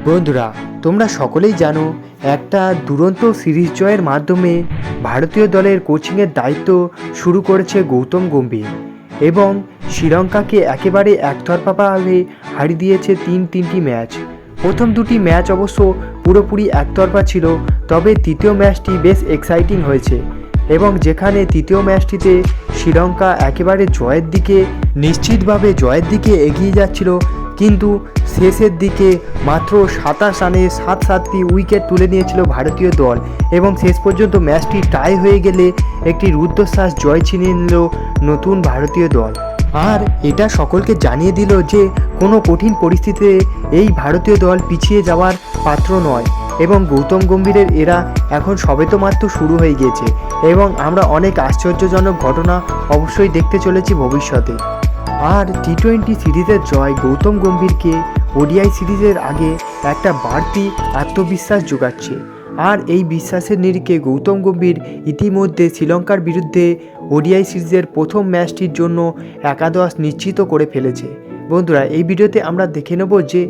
বন্ধুরা, তোমরা সকলেই জানো একটা দুরন্ত সিরিজ জয়ের মাধ্যমে ভারতীয় দলের কোচিংয়ের দায়িত্ব শুরু করেছে গৌতম গম্ভীর এবং শ্রীলঙ্কাকে একেবারে একতরফাভাবে হারিয়ে দিয়েছে তিনটি ম্যাচ। প্রথম দুটি ম্যাচ অবশ্য পুরোপুরি একতরফা ছিল, তবে তৃতীয় ম্যাচটি বেশ এক্সাইটিং হয়েছে এবং যেখানে তৃতীয় ম্যাচটিতে শ্রীলঙ্কা একেবারে নিশ্চিতভাবে জয়ের দিকে এগিয়ে যাচ্ছিল, কিন্তু শেষের দিকে মাত্র 27 রানে 7টি উইকেট তুলে নিয়েছিল ভারতীয় দল এবং শেষ পর্যন্ত ম্যাচটি টাই হয়ে গেলে একটি রুদ্ধশ্বাস জয় ছিনিয়ে নিল নতুন ভারতীয় দল। আর এটা সকলকে জানিয়ে দিল যে কোনো কঠিন পরিস্থিতিতে এই ভারতীয় দল পিছিয়ে যাওয়ার পাত্র নয় এবং গৌতম গম্ভীরের এরা এখন সবে তো মাত্র শুরু হয়ে গিয়েছে এবং আমরা অনেক আশ্চর্যজনক ঘটনা অবশ্যই দেখতে চলেছি ভবিষ্যতে। আর টি-20 সিরিজের জয় গৌতম গম্ভীরকে ওডিআই সিরিজের আগে একটা বাড়তি আত্মবিশ্বাস যোগাচ্ছে। আর এই বিশ্বাসের নিরিখে গৌতম গম্ভীর ইতিমধ্যে শ্রীলঙ্কার বিরুদ্ধে ওডিআই সিরিজের প্রথম ম্যাচটির জন্য একাদশ নিশ্চিত করে ফেলেছে। বন্ধুরা, এই ভিডিওতে আমরা দেখে নেব যে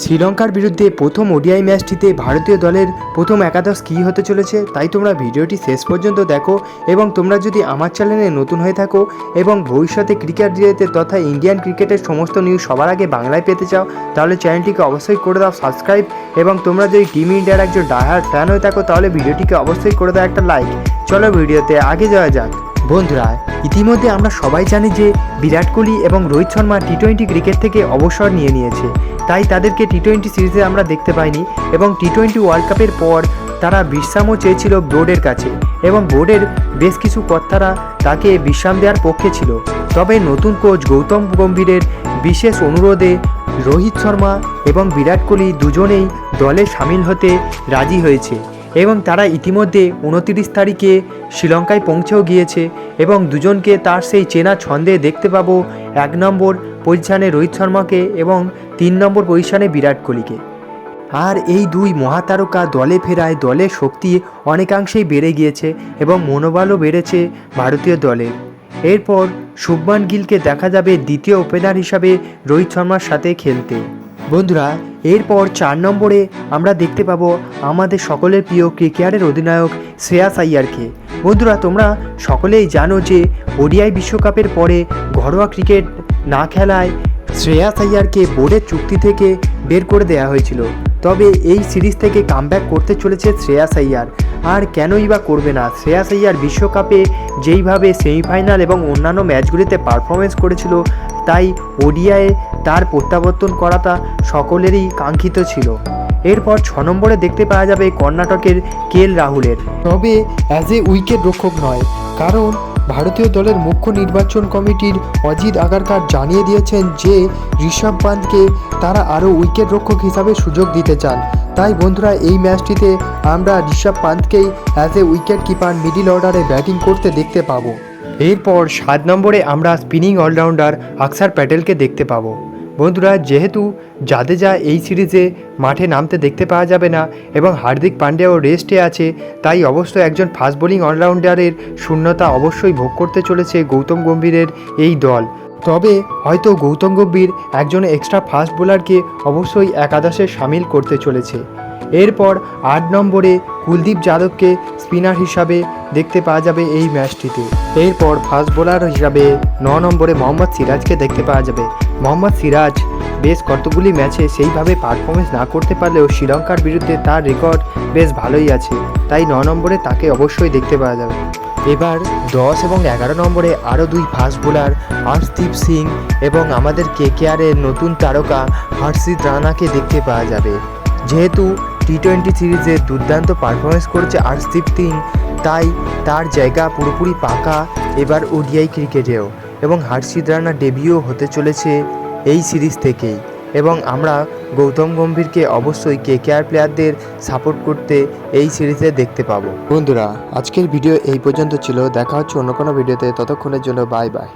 শ্রীলঙ্কার বিরুদ্ধে প্রথম ওডিআই ম্যাচটিতে ভারতীয় দলের প্রথম একাদশ কী হতে চলেছে। তাই তোমরা ভিডিওটি শেষ পর্যন্ত দেখো এবং তোমরা যদি আমার চ্যানেলে নতুন হয়ে থাকো এবং ভবিষ্যতে ক্রিকেট রিলেটেড তথা ইন্ডিয়ান ক্রিকেটের সমস্ত নিউজ সবার আগে বাংলায় পেতে চাও, তাহলে চ্যানেলটিকে অবশ্যই করে দাও সাবস্ক্রাইব এবং তোমরা যদি টিম ইন্ডিয়ার একজন ডায়ার ফ্যান হয়ে থাকো তাহলে ভিডিওটিকে অবশ্যই করে দাও একটা লাইক। চলো ভিডিওতে আগে যাওয়া যাক। বন্ধুরা, ইতিমধ্যে আমরা সবাই জানি যে বিরাট কোহলি এবং রোহিত শর্মা টি-20 ক্রিকেট থেকে অবসর নিয়েছে, তাই তাদেরকে টি-20 সিরিজে আমরা দেখতে পাইনি এবং টি-20 ওয়ার্ল্ড কাপের পর তারা বিশ্রামও চেয়েছিল বোর্ডের কাছে এবং বোর্ডের বেশ কিছু কর্তারা তাকে বিশ্রাম দেওয়ার পক্ষে ছিল। তবে নতুন কোচ গৌতম গম্ভীরের বিশেষ অনুরোধে রোহিত শর্মা এবং বিরাট কোহলি দুজনেই দলে সামিল হতে রাজি হয়েছে এবং তারা ইতিমধ্যে 29 তারিখে শ্রীলঙ্কায় পৌঁছেও গিয়েছে এবং দুজনকে তার সেই চেনা ছন্দে দেখতে পাবো 1 নম্বর পজিশানে রোহিত শর্মাকে এবং 3 নম্বর পজিশানে বিরাট কোহলিকে। আর এই দুই মহাতারকা দলে ফেরায় দলের শক্তি অনেকাংশেই বেড়ে গিয়েছে এবং মনোবলও বেড়েছে ভারতীয় দলের। এরপর শুভমান গিলকে দেখা যাবে দ্বিতীয় ওপেনার হিসাবে রোহিত শর্মার সাথে খেলতে। বন্ধুরা, এরপর 4 নম্বরে আমরা দেখতে পাবো আমাদের সকলের প্রিয় কেকেআরের অধিনায়ক শ্রেয়াস আইয়ারকে। বন্ধুরা, তোমরা সকলেই জানো যে ওডিআই বিশ্বকাপের পরে ঘরোয়া ক্রিকেট না খেলায় শ্রেয়াস আইয়ারকে বোর্ডের চুক্তি থেকে বের করে দেওয়া হয়েছিল। তবে এই সিরিজ থেকে কামব্যাক করতে চলেছে শ্রেয়াস আইয়ার। আর কেনই বা করবে না? শ্রেয়াস আইয়ার বিশ্বকাপে যেইভাবে সেমিফাইনাল এবং অন্যান্য ম্যাচগুলিতে পারফরমেন্স করেছিল, তাই ওডিআইয়ে তার প্রত্যাবর্তন করাটা সকলেরই কাঙ্ক্ষিত ছিল। এরপর 6 নম্বরে দেখতে পাওয়া যাবে কর্ণাটকের কেএল রাহুলের, তবে অ্যাজ এ উইকেট রক্ষক নয়, কারণ ভারতীয় দলের মুখ্য নির্বাচন কমিটির অজিত আগারকার জানিয়ে দিয়েছেন যে ঋষভ পান্তকে তারা আরও উইকেট রক্ষক হিসাবে সুযোগ দিতে চান। তাই বন্ধুরা, এই ম্যাচটিতে আমরা ঋষভ পান্তকেই as a wicket keeper middle অর্ডারে ব্যাটিং করতে দেখতে পাবো। এরপর 7 নম্বরে আমরা স্পিনিং অলরাউন্ডার অক্ষর প্যাটেলকে দেখতে পাবো। বন্ধুরা, যেহেতু জাদেজা এই সিরিজে মাঠে নামতে দেখতে পাওয়া যাবে না এবং হার্দিক পান্ডিয়াও রেস্টে আছে, তাই অবশ্যই একজন ফাস্ট বোলিং অলরাউন্ডারের শূন্যতা অবশ্যই ভোগ করতে চলেছে গৌতম গম্ভীরের এই দল। তবে হয়তো গৌতম গম্ভীর একজন এক্সট্রা ফাস্ট বোলারকে অবশ্যই একাদশে সামিল করতে চলেছে। এরপর 8 নম্বরে কুলদীপ যাদবকে স্পিনার হিসাবে দেখতে পাওয়া যাবে এই ম্যাচটিতে। এরপর ফাস্ট বোলার হিসাবে 9 নম্বরে মোহাম্মদ সিরাজকে দেখতে পাওয়া যাবে। মোহাম্মদ সিরাজ বেশ কতগুলি ম্যাচে সেইভাবে পারফরমেন্স না করতে পারলেও শ্রীলঙ্কার বিরুদ্ধে তার রেকর্ড বেশ ভালোই আছে, তাই 9 নম্বরে তাকে অবশ্যই দেখতে পাওয়া যাবে। এবার 10 এবং 11 নম্বরে আরও 2 ফাস্ট বোলার আর্শদীপ সিং এবং আমাদের কেকেআরের নতুন তারকা হর্ষিত রানাকে দেখতে পাওয়া যাবে। যেহেতু টি-20 সিরিজে দুর্দান্ত পারফরমেন্স করেছে আর্শদীপ সিং, তাই তার জায়গা পুরোপুরি পাকা এবার ওডিআই ক্রিকেটেও এবং হর্ষিত রানা ডেবিউ হতে চলেছে এই সিরিজ থেকেই এবং আমরা গৌতম গম্ভীরকে অবশ্যই কেকেআর প্লেয়ারদের সাপোর্ট করতে এই সিরিজে দেখতে পাবো। বন্ধুরা, আজকের ভিডিও এই পর্যন্ত ছিল। দেখা হচ্ছে অন্য কোনো ভিডিওতে, ততক্ষণের জন্য বাই বাই।